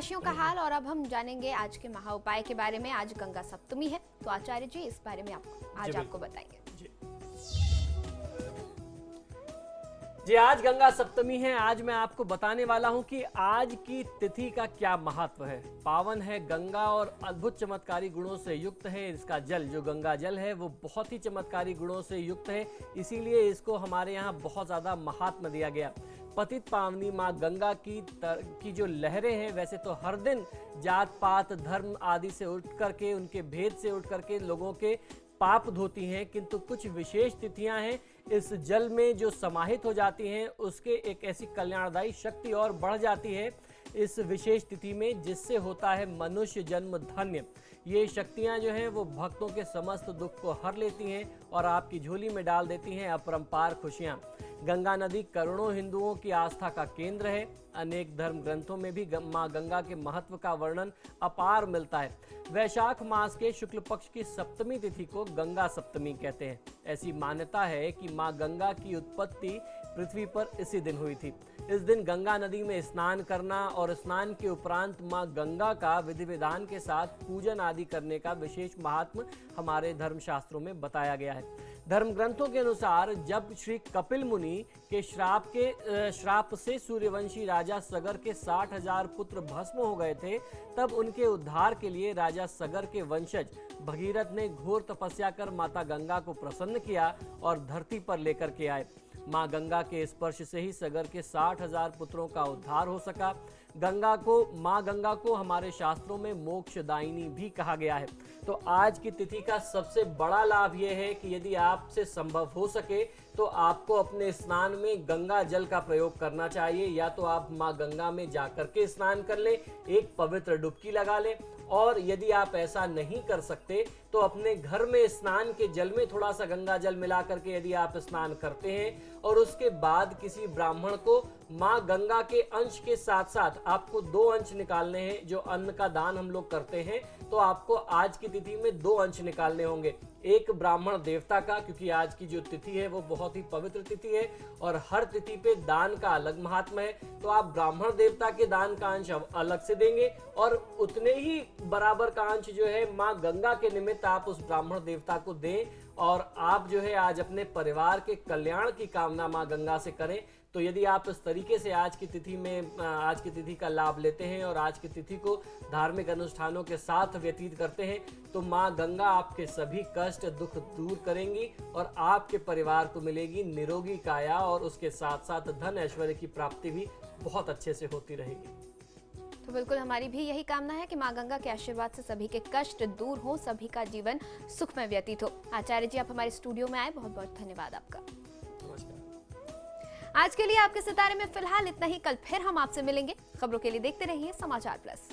राशियों का हाल और अब हम जानेंगे आज के महा उपाय के बारे में। आज गंगा सप्तमी है, तो आचार्य जी इस बारे में आज आपको बताएंगे। जी आज गंगा सप्तमी है। आज मैं आपको बताने वाला हूं कि आज की तिथि का क्या महत्व है। पावन है गंगा और अद्भुत चमत्कारी गुणों से युक्त है। इसका जल जो गंगा जल है वो बहुत ही चमत्कारी गुणों से युक्त है, इसीलिए इसको हमारे यहाँ बहुत ज़्यादा महात्म्य दिया गया। पतित पावनी माँ गंगा की जो लहरें हैं, वैसे तो हर दिन जात पात धर्म आदि से उठ करके, उनके भेद से उठ करके लोगों के पाप धोती हैं, किंतु कुछ विशेष तिथियां हैं इस जल में जो समाहित हो जाती हैं, उसके एक ऐसी कल्याणदायी शक्ति और बढ़ जाती है इस विशेष तिथि में, जिससे होता है मनुष्य जन्म धन्य। ये शक्तियां जो हैं वो भक्तों के समस्त दुख को हर लेती हैं और आपकी झोली में डाल देती हैं अपरंपार खुशियां। गंगा नदी करोड़ों हिंदुओं की आस्था का केंद्र है। अनेक धर्म ग्रंथों में भी मां गंगा के महत्व का वर्णन अपार मिलता है। वैशाख मास के शुक्ल पक्ष की सप्तमी तिथि को गंगा सप्तमी कहते हैं। ऐसी मान्यता है कि मां गंगा की उत्पत्ति पृथ्वी पर इसी दिन हुई थी। इस दिन गंगा नदी में स्नान करना और स्नान के उपरांत मां गंगा का विधि विधान के साथ पूजन आदि करने का विशेष महात्म हमारे धर्मशास्त्रों में बताया गया है। धर्म ग्रंथों के अनुसार जब श्री कपिल मुनि के श्राप से सूर्यवंशी राजा सगर के 60,000 पुत्र भस्म हो गए थे, तब उनके उद्धार के लिए राजा सगर के वंशज भगीरथ ने घोर तपस्या कर माता गंगा को प्रसन्न किया और धरती पर लेकर के आए। मां गंगा के स्पर्श से ही सगर के 60,000 पुत्रों का उद्धार हो सका। मां गंगा को हमारे शास्त्रों में मोक्षदायिनी भी कहा गया है। तो आज की तिथि का सबसे बड़ा लाभ यह है कि यदि आपसे संभव हो सके तो आपको अपने स्नान में गंगा जल का प्रयोग करना चाहिए। या तो आप मां गंगा में जाकर के स्नान कर लें, एक पवित्र डुबकी लगा लें, और यदि आप ऐसा नहीं कर सकते तो अपने घर में स्नान के जल में थोड़ा सा गंगा जल मिला करके यदि आप स्नान करते हैं और उसके बाद किसी ब्राह्मण को मां गंगा के अंश के साथ साथ आपको 2 अंश निकालने हैं। जो अन्न का दान हम लोग करते हैं, तो आपको आज की तिथि में 2 अंश निकालने होंगे। एक ब्राह्मण देवता का, क्योंकि आज की जो तिथि है वो बहुत ही पवित्र तिथि है और हर तिथि पे दान का अलग महात्मा है, तो आप ब्राह्मण देवता के दान का अंश अलग से देंगे और उतने ही बराबर का अंश जो है मां गंगा के निमित्त आप उस ब्राह्मण देवता को दें। और आप जो है आज अपने परिवार के कल्याण की कामना मां गंगा से करें। तो यदि आप इस तरीके से आज की तिथि का लाभ लेते हैं और आज की तिथि को धार्मिक अनुष्ठानों के साथ व्यतीत करते हैं, तो मां गंगा आपके सभी कष्ट दुख दूर करेंगी और आपके परिवार को मिलेगी निरोगी काया, और उसके साथ साथ धन ऐश्वर्य की प्राप्ति भी बहुत अच्छे से होती रहेगी। तो बिल्कुल हमारी भी यही कामना है कि मां गंगा के आशीर्वाद से सभी के कष्ट दूर हो, सभी का जीवन सुखमय व्यतीत हो। आचार्य जी, आप हमारे स्टूडियो में आए, बहुत बहुत धन्यवाद आपका। आज के लिए आपके सितारे में फिलहाल इतना ही। कल फिर हम आपसे मिलेंगे। खबरों के लिए देखते रहिए समाचार प्लस।